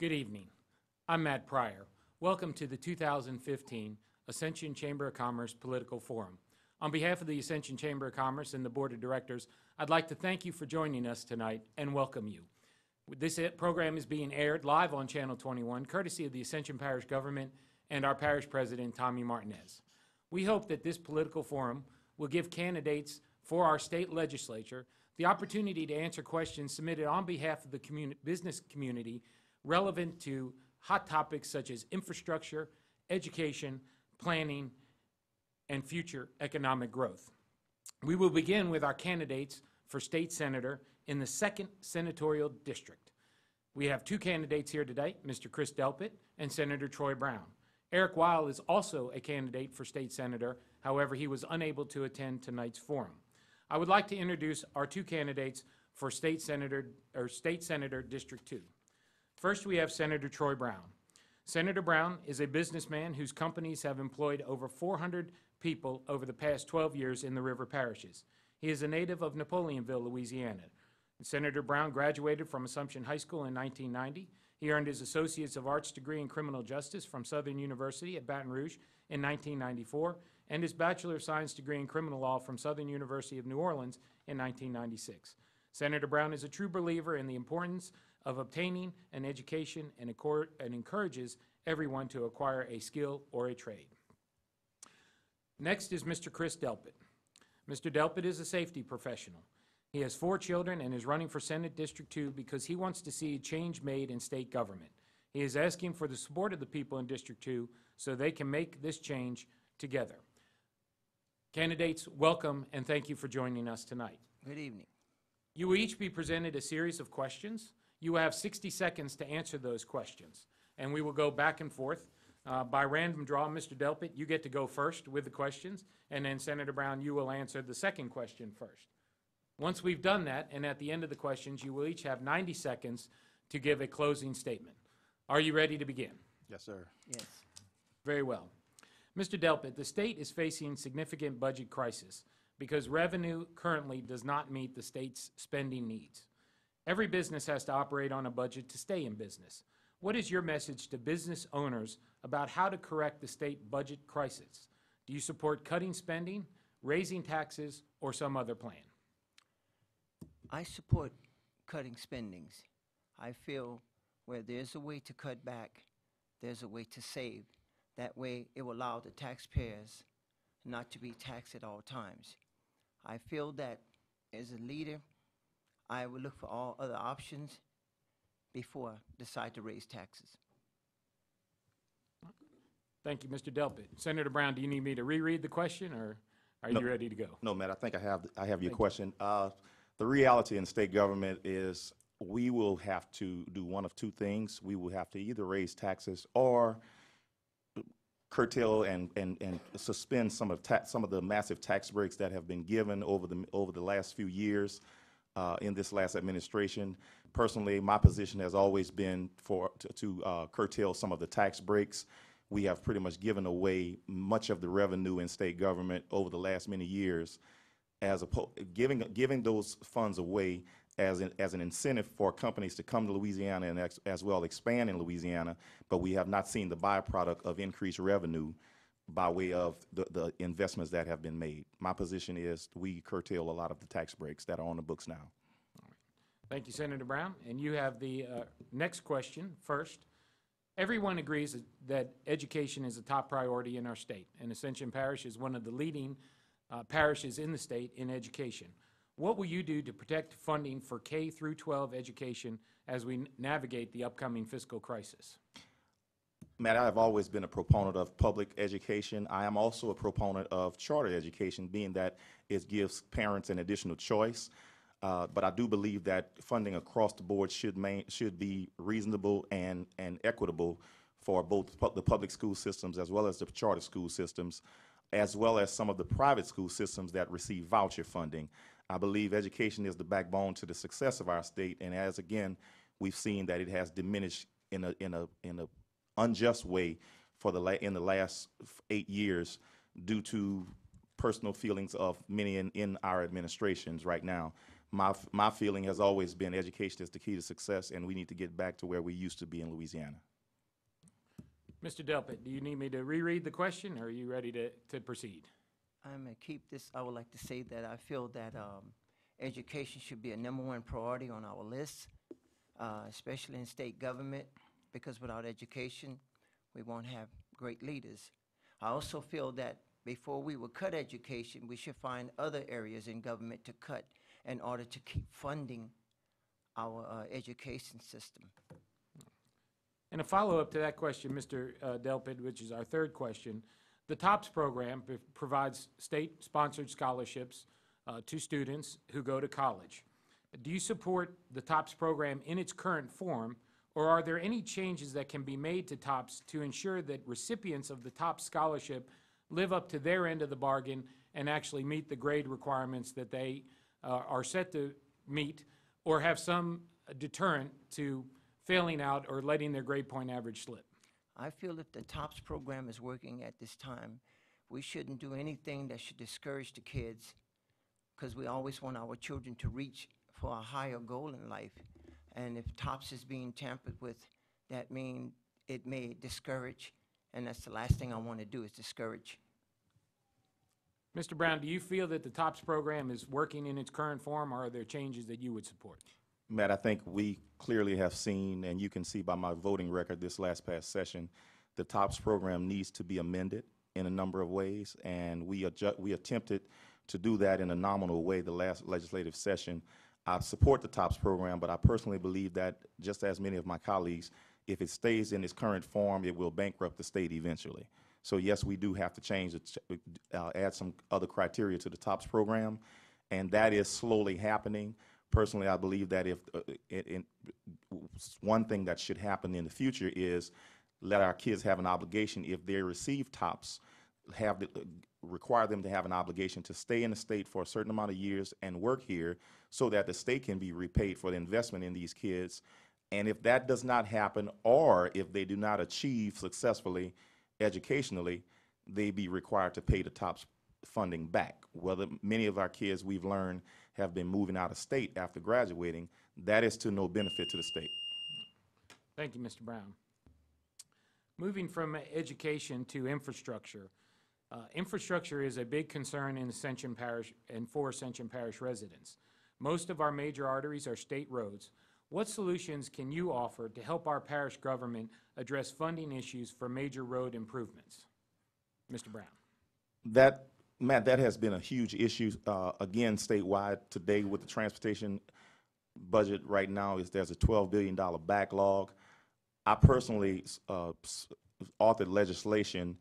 Good evening. I'm Matt Pryor. Welcome to the 2015 Ascension Chamber of Commerce Political Forum. On behalf of the Ascension Chamber of Commerce and the Board of Directors, I'd like to thank you for joining us tonight and welcome you. This program is being aired live on Channel 21, courtesy of the Ascension Parish government and our parish president, Tommy Martinez. We hope that this political forum will give candidates for our state legislature the opportunity to answer questions submitted on behalf of the business community relevant to hot topics such as infrastructure, education, planning, and future economic growth. We will begin with our candidates for state senator in the 2nd Senatorial District. We have two candidates here today, Mr. Chris Delpit and Senator Troy Brown. Eric Weil is also a candidate for state senator. However, he was unable to attend tonight's forum. I would like to introduce our two candidates for State Senator District 2. First, we have Senator Troy Brown. Senator Brown is a businessman whose companies have employed over 400 people over the past 12 years in the river parishes. He is a native of Napoleonville, Louisiana. Senator Brown graduated from Assumption High School in 1990. He earned his Associates of Arts degree in Criminal Justice from Southern University at Baton Rouge in 1994 and his Bachelor of Science degree in Criminal Law from Southern University of New Orleans in 1996. Senator Brown is a true believer in the importance of obtaining an education and encourages everyone to acquire a skill or a trade. Next is Mr. Chris Delpit. Mr. Delpit is a safety professional. He has 4 children and is running for Senate District 2 because he wants to see change made in state government. He is asking for the support of the people in District 2 so they can make this change together. Candidates, welcome and thank you for joining us tonight. Good evening. You will each be presented a series of questions. You will have 60 seconds to answer those questions, and we will go back and forth by random draw. Mr. Delpit, you get to go first with the questions, and then Senator Brown, you will answer the second question first. Once we've done that, and at the end of the questions, you will each have 90 seconds to give a closing statement. Are you ready to begin? Yes, sir. Yes. Very well. Mr. Delpit, the state is facing significant budget crisis because revenue currently does not meet the state's spending needs. Every business has to operate on a budget to stay in business. What is your message to business owners about how to correct the state budget crisis? Do you support cutting spending, raising taxes, or some other plan? I support cutting spendings. I feel where there's a way to cut back, there's a way to save. That way it will allow the taxpayers not to be taxed at all times. I feel that as a leader, I will look for all other options before I decide to raise taxes. Thank you, Mr. Delpit. Senator Brown, do you need me to reread the question, or are you ready to go? No, Matt, I think I have your question. The reality in state government is we will have to do one of two things. We will have to either raise taxes or curtail and suspend some of the massive tax breaks that have been given over the last few years in this last administration. Personally, my position has always been to curtail some of the tax breaks. We have pretty much given away much of the revenue in state government over the last many years, as giving those funds away as an incentive for companies to come to Louisiana and as well expand in Louisiana, but we have not seen the byproduct of increased revenue by way of the investments that have been made. My position is we curtail a lot of the tax breaks that are on the books now. All right. Thank you, Senator Brown. And you have the next question first. Everyone agrees that education is a top priority in our state, and Ascension Parish is one of the leading parishes in the state in education. What will you do to protect funding for K through 12 education as we navigate the upcoming fiscal crisis? Matt, I have always been a proponent of public education. I am also a proponent of charter education, being that it gives parents an additional choice. But I do believe that funding across the board should be reasonable and equitable for both the public school systems as well as the charter school systems, as well as some of the private school systems that receive voucher funding. I believe education is the backbone to the success of our state, and as again, we've seen that it has diminished in a unjust way in the last 8 years due to personal feelings of many in our administrations right now. my feeling has always been education is the key to success, and we need to get back to where we used to be in Louisiana. Mr. Delpit, do you need me to reread the question, or are you ready to proceed? I'm going to keep this. I would like to say that I feel that education should be a #1 priority on our list, especially in state government, because without education, we won't have great leaders. I also feel that before we would cut education, we should find other areas in government to cut in order to keep funding our education system. And a follow-up to that question, Mr. Delpit, which is our third question, the TOPS program provides state-sponsored scholarships to students who go to college. Do you support the TOPS program in its current form, or are there any changes that can be made to TOPS to ensure that recipients of the TOPS scholarship live up to their end of the bargain and actually meet the grade requirements that they are set to meet, or have some deterrent to failing out or letting their grade point average slip? I feel if the TOPS program is working at this time, we shouldn't do anything that should discourage the kids, because we always want our children to reach for a higher goal in life. And if TOPS is being tampered with, that means it may discourage, and that's the last thing I want to do, is discourage. Mr. Brown, do you feel that the TOPS program is working in its current form, or are there changes that you would support? Matt, I think we clearly have seen, and you can see by my voting record this past session, the TOPS program needs to be amended in a number of ways, and we attempted to do that in a nominal way the last legislative session. I support the TOPS program, but I personally believe that, just as many of my colleagues, if it stays in its current form, it will bankrupt the state eventually. So yes, we do have to change it, add some other criteria to the TOPS program, and that is slowly happening. Personally, I believe that if one thing that should happen in the future is let our kids have an obligation, if they receive TOPS, require them to have an obligation to stay in the state for a certain amount of years and work here, so that the state can be repaid for the investment in these kids. And if that does not happen, or if they do not achieve successfully educationally, they be required to pay the TOPS funding back. Whether many of our kids, we've learned, have been moving out of state after graduating, that is to no benefit to the state. Thank you, Mr. Brown. Moving from education to infrastructure. Infrastructure is a big concern in Ascension Parish and for Ascension Parish residents. Most of our major arteries are state roads. What solutions can you offer to help our parish government address funding issues for major road improvements? Mr. Brown. Matt, that has been a huge issue, again, statewide. Today with the transportation budget right now, there's a $12 billion backlog. I personally authored legislation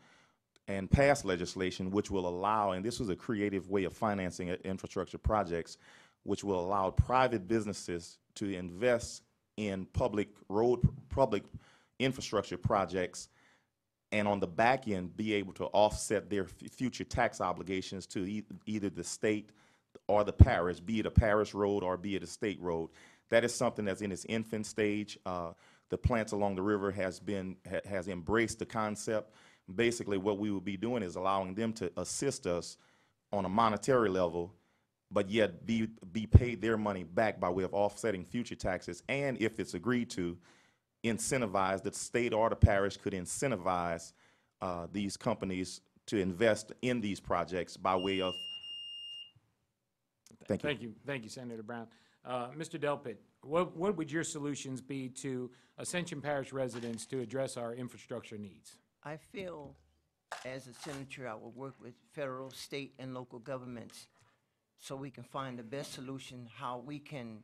and passed legislation which will allow, and this was a creative way of financing infrastructure projects, which will allow private businesses to invest in public infrastructure projects, and on the back end be able to offset their future tax obligations to either the state or the parish, be it a parish road or be it a state road. That is something that's in its infant stage. The Plants Along the River has embraced the concept. Basically what we will be doing is allowing them to assist us on a monetary level, but yet be paid their money back by way of offsetting future taxes, and if it's agreed to, incentivize, the state or the parish could incentivize these companies to invest in these projects by way of. Thank you. Thank you, Senator Brown. Mr. Delpit, what would your solutions be to Ascension Parish residents to address our infrastructure needs? I feel, as a senator, I will work with federal, state, and local governments so we can find the best solution, how we can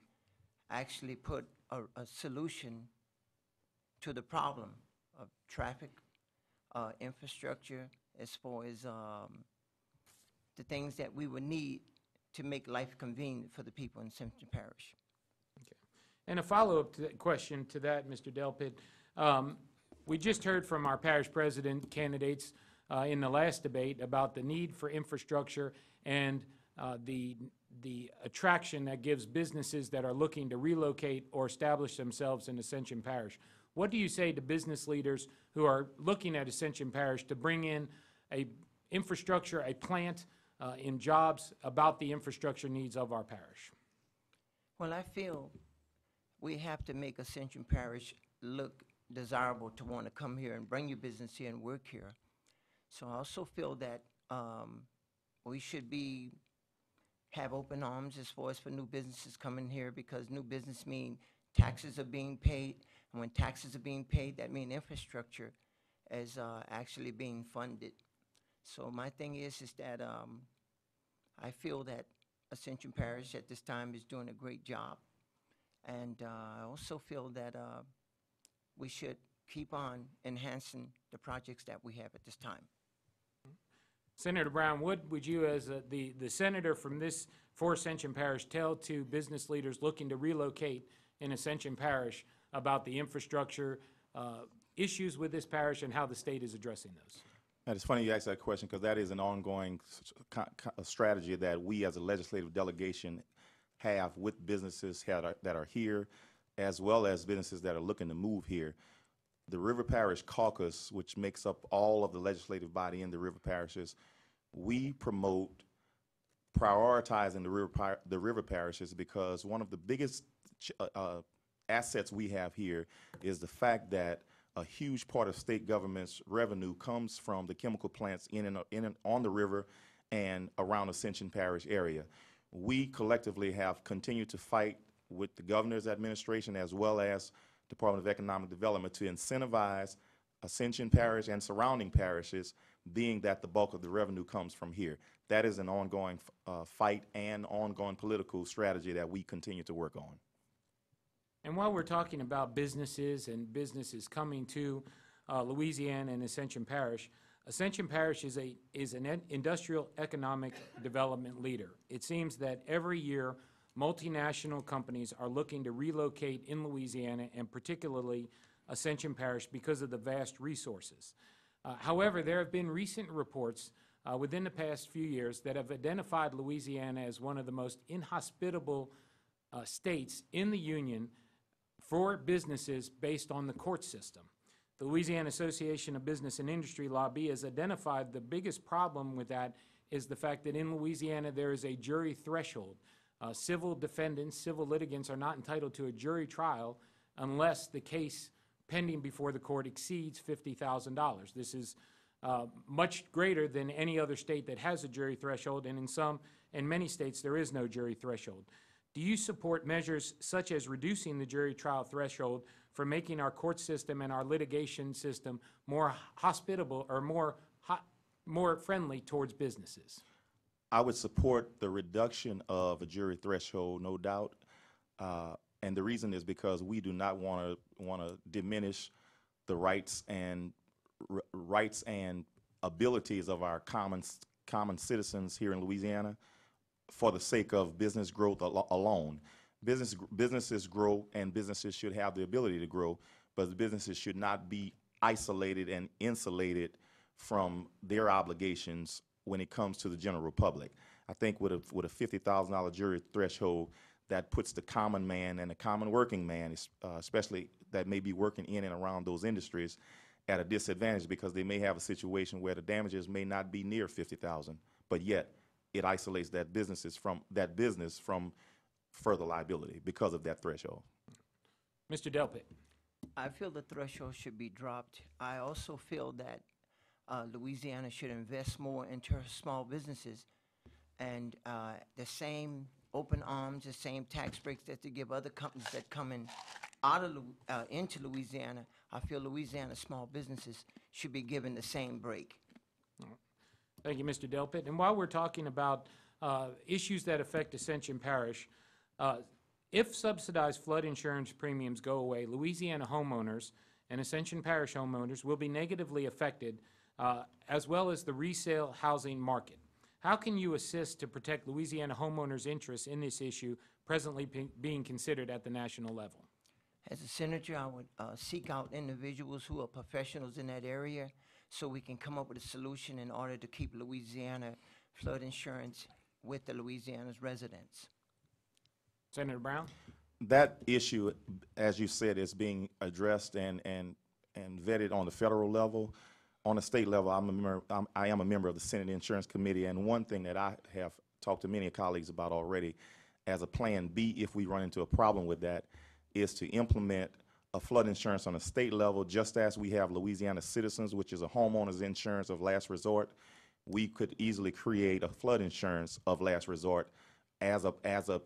actually put a solution to the problem of traffic, infrastructure, as far as the things that we would need to make life convenient for the people in Ascension Parish. Okay. And a follow-up question to that, Mr. Delpit. We just heard from our parish president candidates in the last debate about the need for infrastructure and the attraction that gives businesses that are looking to relocate or establish themselves in Ascension Parish. What do you say to business leaders who are looking at Ascension Parish to bring in a infrastructure, a plant in jobs about the infrastructure needs of our parish? Well, I feel we have to make Ascension Parish look desirable to want to come here and bring your business here and work here. So I also feel that we should have open arms as far as for new businesses coming here, because new business mean taxes are being paid, and when taxes are being paid, that means infrastructure is actually being funded. So my thing is that I feel that Ascension Parish at this time is doing a great job, and I also feel that we should keep on enhancing the projects that we have at this time. Senator Brown, what would you, as the senator from this for Ascension Parish, tell to business leaders looking to relocate in Ascension Parish about the infrastructure issues with this parish and how the state is addressing those? And it's funny you ask that question, because that is an ongoing strategy that we as a legislative delegation have with businesses that are here, as well as businesses that are looking to move here. The River Parish Caucus, which makes up all of the legislative body in the river parishes, we promote prioritizing the river parishes, because one of the biggest assets we have here is the fact that a huge part of state government's revenue comes from the chemical plants in and on the river and around Ascension Parish area. We collectively have continued to fight with the governor's administration as well as Department of Economic Development to incentivize Ascension Parish and surrounding parishes, being that the bulk of the revenue comes from here. That is an ongoing fight and ongoing political strategy that we continue to work on. And while we're talking about businesses and businesses coming to Louisiana and Ascension Parish is an industrial economic development leader. It seems that every year multinational companies are looking to relocate in Louisiana, and particularly Ascension Parish, because of the vast resources. However, there have been recent reports within the past few years that have identified Louisiana as one of the most inhospitable states in the Union for businesses based on the court system. The Louisiana Association of Business and Industry Lobby has identified the biggest problem with that is the fact that in Louisiana there is a jury threshold. Civil defendants, civil litigants are not entitled to a jury trial unless the case pending before the court exceeds $50,000. This is much greater than any other state that has a jury threshold, and in many states there is no jury threshold. Do you support measures such as reducing the jury trial threshold for making our court system and our litigation system more hospitable or more friendly towards businesses? I would support the reduction of a jury threshold, no doubt. And the reason is because we do not want to diminish the rights and abilities of our common citizens here in Louisiana for the sake of business growth alone. Businesses grow, and businesses should have the ability to grow, but the businesses should not be isolated and insulated from their obligations when it comes to the general public. I think with a $50,000 jury threshold, that puts the common man and the common working man, especially that may be working in and around those industries, at a disadvantage, because they may have a situation where the damages may not be near $50,000, but yet it isolates that business from further liability because of that threshold. Mr. Delpit. I feel the threshold should be dropped. I also feel that Louisiana should invest more into her small businesses, and the same open arms, the same tax breaks that they give other companies that come in into Louisiana. I feel Louisiana small businesses should be given the same break. Thank you, Mr. Delpit. And while we're talking about issues that affect Ascension Parish, if subsidized flood insurance premiums go away, Louisiana homeowners and Ascension Parish homeowners will be negatively affected, as well as the resale housing market. How can you assist to protect Louisiana homeowners' interests in this issue presently being considered at the national level? As a senator, I would seek out individuals who are professionals in that area so we can come up with a solution in order to keep Louisiana flood insurance with the Louisiana's residents. Senator Brown? That issue, as you said, is being addressed and vetted on the federal level. On the state level, I am a member of the Senate Insurance Committee, and one thing that I have talked to many colleagues about already, as a plan B if we run into a problem with that, is to implement a flood insurance on a state level, just as we have Louisiana Citizens, which is a homeowner's insurance of last resort. We could easily create a flood insurance of last resort as a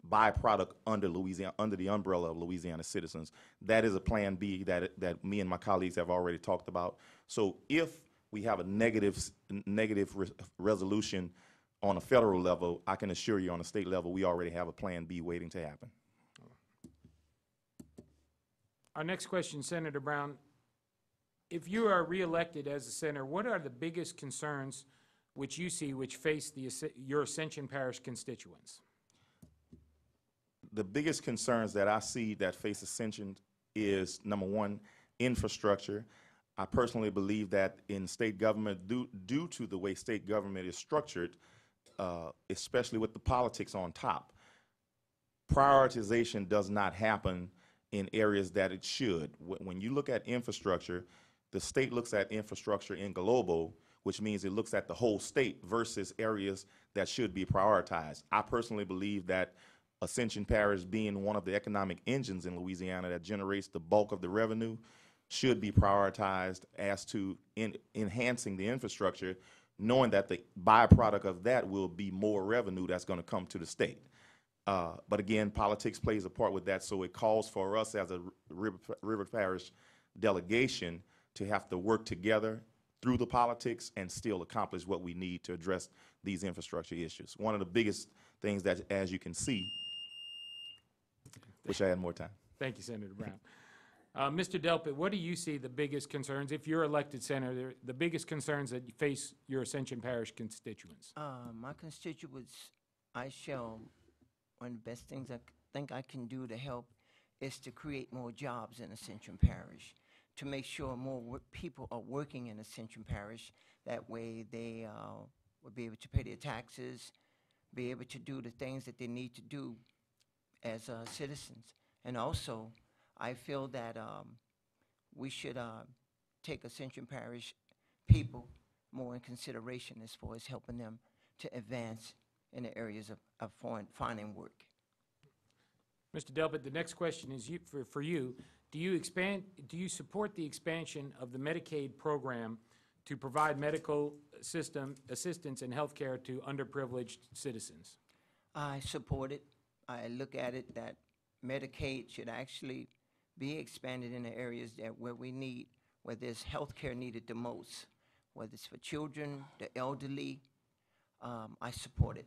byproduct under the umbrella of Louisiana Citizens. That is a plan B that me and my colleagues have already talked about. So if we have a negative resolution on a federal level, I can assure you on a state level, we already have a plan B waiting to happen. Our next question, Senator Brown. If you are reelected as a senator, what are the biggest concerns which you see which face your Ascension Parish constituents? The biggest concerns that I see that face Ascension is, number one, infrastructure. I personally believe that in state government, due to the way state government is structured, especially with the politics on top, prioritization does not happen in areas that it should. When you look at infrastructure, the state looks at infrastructure in global, which means it looks at the whole state versus areas that should be prioritized. I personally believe that Ascension Parish, being one of the economic engines in Louisiana that generates the bulk of the revenue, should be prioritized as to enhancing the infrastructure, knowing that the byproduct of that will be more revenue that's going to come to the state. But again, politics plays a part with that, so it calls for us as a River Parish delegation to have to work together through the politics and still accomplish what we need to address these infrastructure issues. One of the biggest things that, as you can see, wish I had more time. Thank you, Senator Brown. Mr. Delpit, what do you see the biggest concerns, if you're elected senator, the biggest concerns that face your Ascension Parish constituents? My constituents, one of the best things I think I can do to help is to create more jobs in Ascension Parish, to make sure more people are working in Ascension Parish. That way they will be able to pay their taxes, be able to do the things that they need to do as citizens. And also, I feel that we should take Ascension Parish people more in consideration as far as helping them to advance in the areas of finding work. Mr. Delpit, the next question is for you. Do you support the expansion of the Medicaid program to provide medical assistance and health care to underprivileged citizens? I support it. I look at it that Medicaid should actually be expanded in the areas where there's health care needed the most, whether it's for children, the elderly. I support it.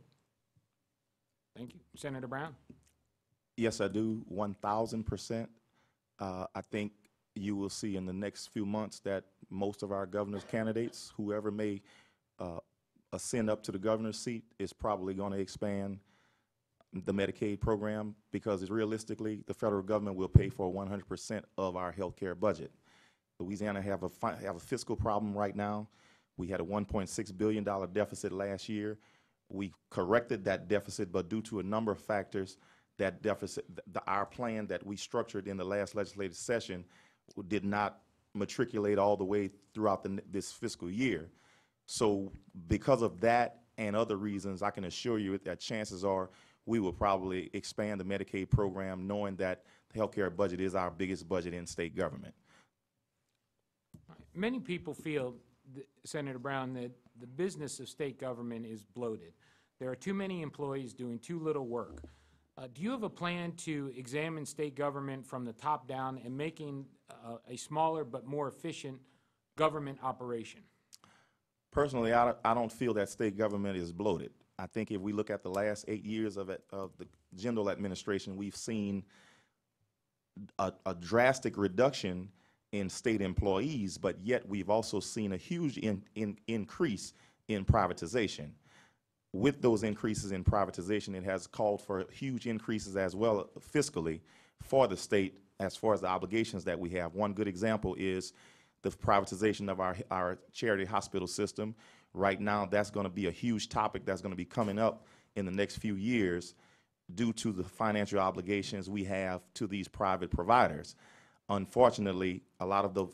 Thank you. Senator Brown? Yes, I do, 1,000%. I think you will see in the next few months that most of our governor's candidates, whoever may ascend up to the governor's seat, is probably going to expand the Medicaid program, because realistically, the federal government will pay for 100% of our health care budget. Louisiana have a fiscal problem right now. We had a $1.6 billion deficit last year. We corrected that deficit, but due to a number of factors, that deficit, our plan that we structured in the last legislative session did not matriculate all the way throughout this fiscal year. So because of that and other reasons, I can assure you that chances are we will probably expand the Medicaid program, knowing that the healthcare budget is our biggest budget in state government. Many people feel, Senator Brown, that the business of state government is bloated. There are too many employees doing too little work. Do you have a plan to examine state government from the top down and making a smaller but more efficient government operation? Personally, I don't feel that state government is bloated. I think if we look at the last 8 years of the Jindal administration, we've seen a drastic reduction in state employees, but yet we've also seen a huge increase in privatization. With those increases in privatization, it has called for huge increases as well fiscally for the state as far as the obligations that we have. One good example is the privatization of our charity hospital system. Right now, that's going to be a huge topic that's going to be coming up in the next few years due to the financial obligations we have to these private providers. Unfortunately, a lot of the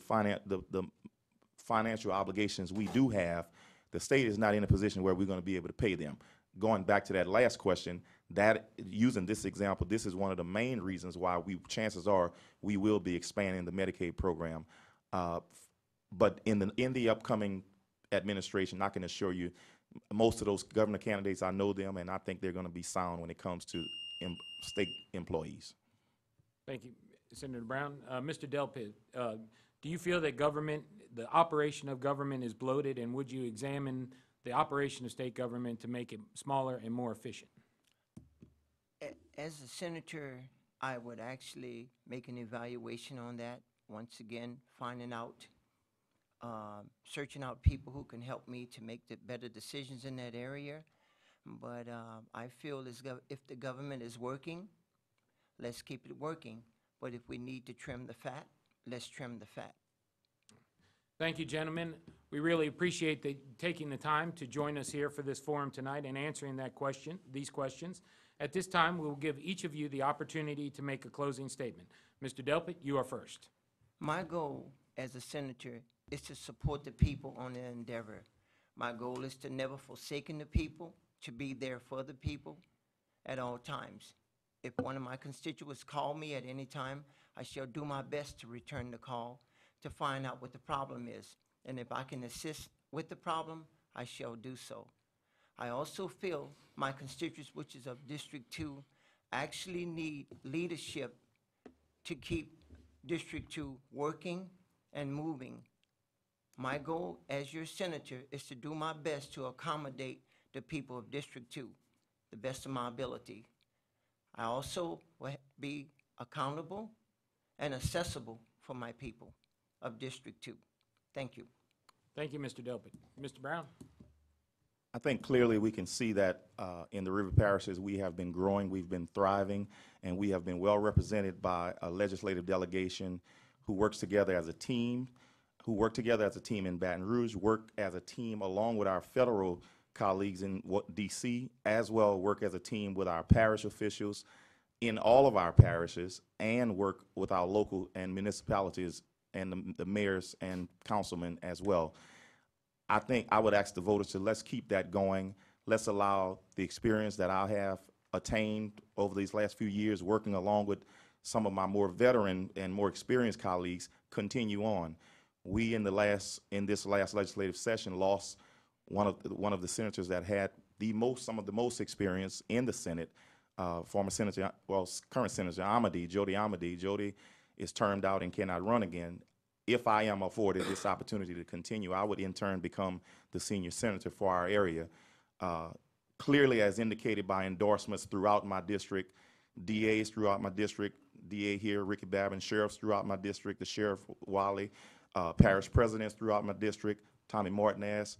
financial obligations we do have, the state is not in a position where we're going to be able to pay them. going back to that last question, that using this example, this is one of the main reasons why chances are we will be expanding the Medicaid program. But in the upcoming administration, I can assure you, most of those governor candidates, I know them, and I think they're going to be sound when it comes to state employees. Thank you, Senator Brown. Mr. Delpit, do you feel that the operation of government is bloated, and would you examine the operation of state government to make it smaller and more efficient? As a senator, I would actually make an evaluation on that. Once again, finding out, searching out people who can help me to make the better decisions in that area. But I feel if the government is working, let's keep it working. But if we need to trim the fat, let's trim the fat. Thank you, gentlemen. We really appreciate taking the time to join us here for this forum tonight and answering these questions. At this time, we will give each of you the opportunity to make a closing statement. Mr. Delpit, you are first. My goal as a senator is to support the people on their endeavor. My goal is to never forsaken the people, to be there for the people at all times. If one of my constituents call me at any time, I shall do my best to return the call to find out what the problem is. And if I can assist with the problem, I shall do so. I also feel my constituents, which is of District 2, actually need leadership to keep District 2 working and moving. My goal as your senator is to do my best to accommodate the people of District 2, the best of my ability. I also will be accountable and accessible for my people of District 2. Thank you. Thank you, Mr. Delpit. Mr. Brown? I think clearly we can see that in the river parishes we have been growing, we've been thriving, and we have been well represented by a legislative delegation who works together as a team, in Baton Rouge, work as a team along with our federal colleagues in D.C., as well work as a team with our parish officials in all of our parishes, and work with our local and municipalities and the mayors and councilmen as well. I think I would ask the voters to let's keep that going. Let's allow the experience that I have attained over these last few years working along with some of my more veteran and more experienced colleagues continue on. We in this last legislative session lost one of the senators that had some of the most experience in the Senate, former Senator, current Senator Jody Amedee. Jody is termed out and cannot run again. If I am afforded this opportunity to continue, I would in turn become the senior senator for our area. Clearly, as indicated by endorsements throughout my district, DAs throughout my district, DA here, Ricky Babin, sheriffs throughout my district, the Sheriff Wiley, parish presidents throughout my district, Tommy Martinez,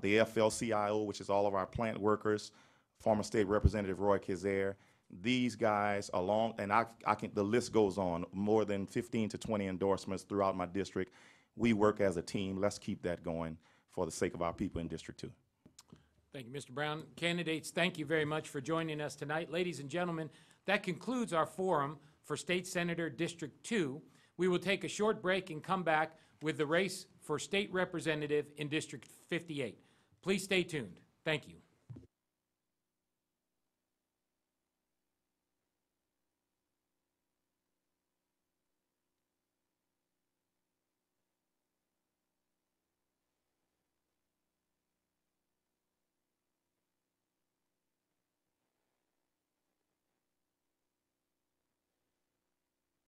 the FL-CIO, which is all of our plant workers, former state representative Roy Kizare. These guys along, and the list goes on, more than 15 to 20 endorsements throughout my district. We work as a team. Let's keep that going for the sake of our people in District 2. Thank you, Mr. Brown. Candidates, thank you very much for joining us tonight. Ladies and gentlemen, that concludes our forum for State Senator District 2. We will take a short break and come back with the race for State Representative in District 58. Please stay tuned. Thank you.